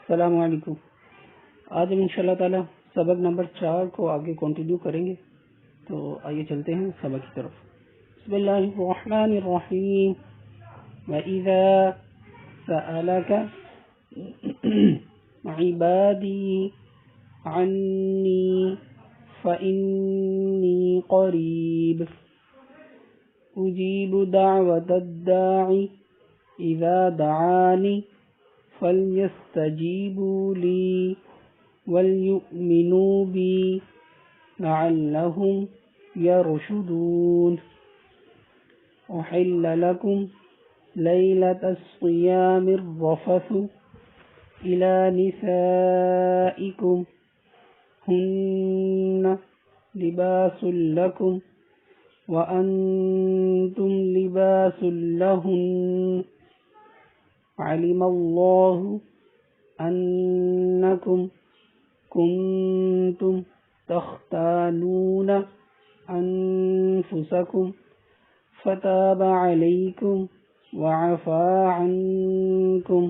السلام علیکم۔ آج ہم انشاءاللہ تعالی سبق نمبر 4 کو آگے کنٹینیو کریں گے، تو آئیے چلتے ہیں سبق کی طرف۔ بسم اللہ الرحمن الرحیم۔ وَإِذَا سَأَلَكَ عِبَادِي عَنِّي فَإِنِّي قَرِيبٌ أُجِيبُ دَعْوَةَ الدَّاعِ إِذَا دَعَانِ فَلْيَسْتَجِيبُوا لِي وَلْيُؤْمِنُوا بِي لَعَلَّهُمْ يَرْشُدُونَ۔ أُحِلَّ لَكُمْ لَيْلَةَ الصِّيَامِ الرَّفَثُ إِلَى نِسَائِكُمْ هُنَّ لِبَاسٌ لَكُمْ وَأَنْتُمْ لِبَاسٌ لَهُنَّ عَلِمَ اللَّهُ أَنَّكُمْ كُنْتُمْ تَخْتَانُونَ أَنفُسَكُمْ فَتَابَ عَلَيْكُمْ وَعَفَا عَنْكُمْ۔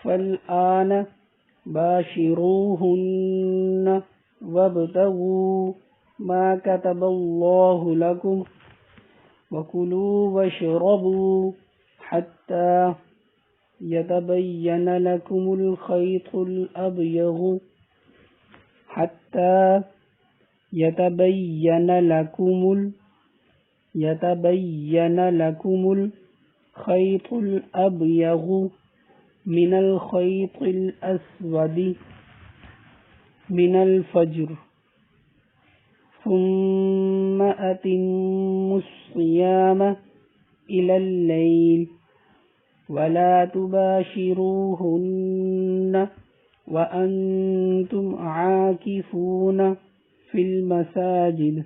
فَالْآنَ بَاشِرُوهُنَّ وَابْتَغُوا مَا كَتَبَ اللَّهُ لَكُمْ وَكُلُوا وَاشْرَبُوا حَتَّى يَتَبَيَّنَ لَكُمُ الْخَيْطُ الْأَبْيَضُ من الخيط الأسود من الفجر، ثم أتموا الصيام إلى الليل ولا تباشروهن وأنتم عاكفون في المساجد،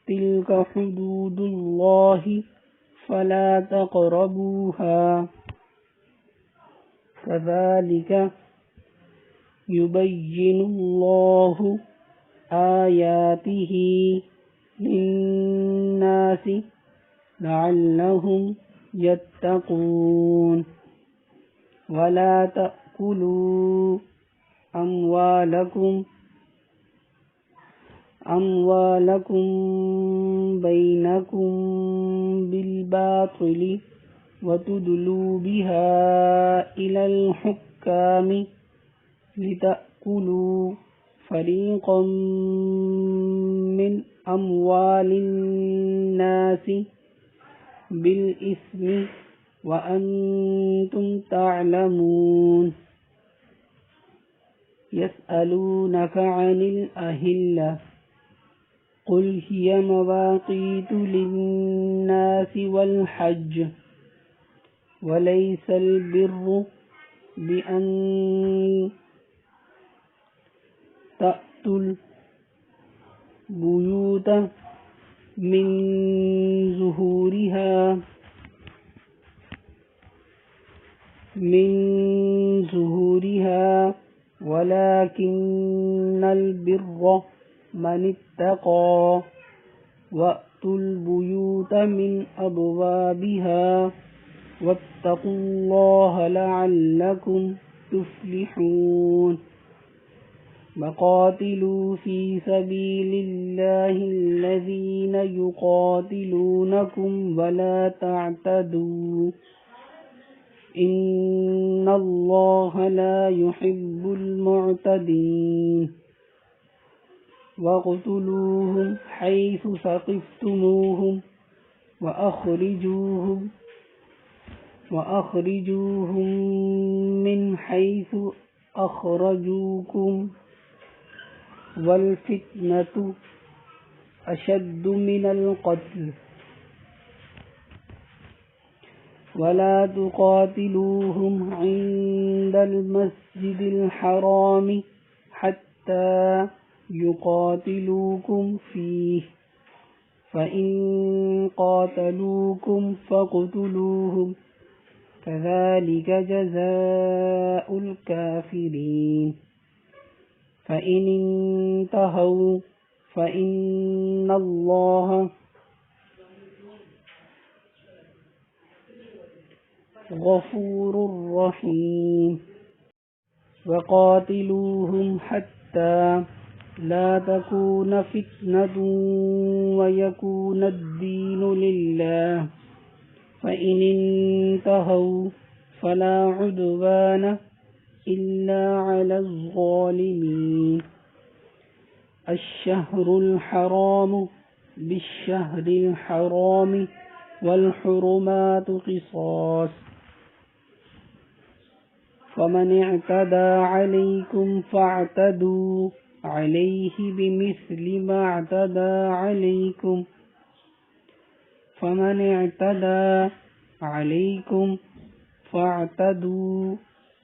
تلك حدود الله فلا تقربوها، كذلك يبين الله آياته للناس لعلهم يتقون۔ ولا تأكلوا أموالكم بينكم بالباطل وتدلوا بها إلى الحكام لتأكلوا فريقا من أموال الناس بالإثم وأنتم تعلمون۔ يسألونك عن الأهلة قل هي مواقيت للناس والحج وليس البر بأن تأتوا البيوت من ظهورها ولكن البر من اتقى وأتوا البيوت من أبوابها واتقوا الله لعلكم تفلحون۔ وقاتلوا في سبيل الله الذين يقاتلونكم ولا تعتدوا إن الله لا يحب المعتدين۔ واقتلوهم حيث ثقفتموهم وأخرجوهم من حيث أخرجوكم والفتنة أشد من القتل ولا تقاتلوهم عند المسجد الحرام حتى يقاتلوكم فيه فإن قاتلوكم فاقتلوهم كذلك جزاء الكافرين۔ فإن انتهوا فإن الله غفور رحيم وقاتلوهم حتى لا تكون فتنة ويكون الدين لله فإن انتهوا فلا عدوان إلا على الظالمين الشهر الحرام بالشهر الحرام والحرمات قصاص فمن اعتدى عليكم فاعتدوا عليه بمثل ما اعتدى عليكم فمن اعتدى عليكم فاعتدوا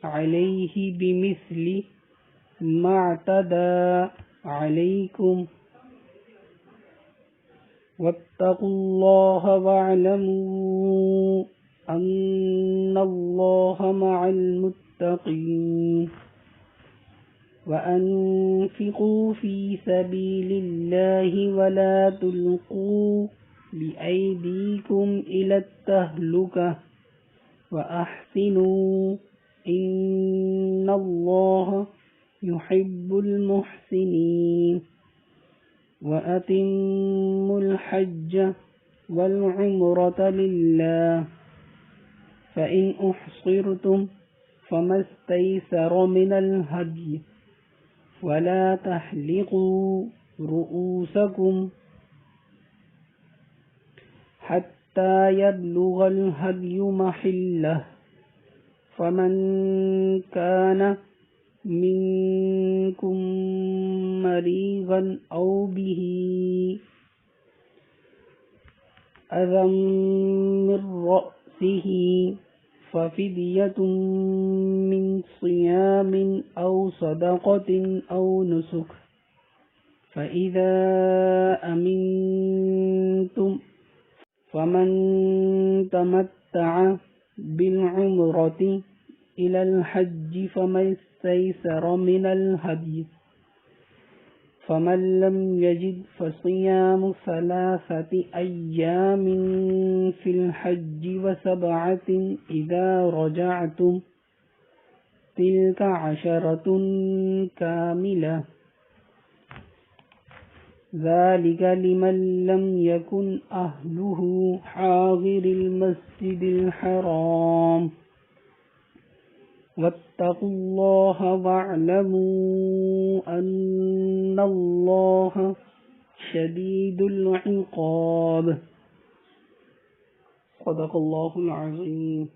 عليه بمثل ما اعتدى عليكم واتقوا الله واعلموا أن الله مع المتقين وأنفقوا في سبيل الله ولا تلقوا بأيديكم إلى التهلكة وأحسنوا إن الله يحب المحسنين وأتموا الحج والعمرة لله فإن أحصرتم فما استيسر من الهدي ولا تحلقوا رؤوسكم حتى يبلغ الهدي محله فمن كان منكم مريضا أو به أذى من رأسه ففدية من صيام أو صدقة أو نسك فإذا أمنتم فمن تمتع بالعمرة إلى الحج فما استيسر من الهدي فمن لم يجد فصيام 3 أيام في الحج و7 إذا رجعتم تلك 10 كاملة ذلك لمن لم يكن أهله حاضر المسجد الحرام واتقوا الله واعلموا أن الله شديد العقاب صدق الله العظيم.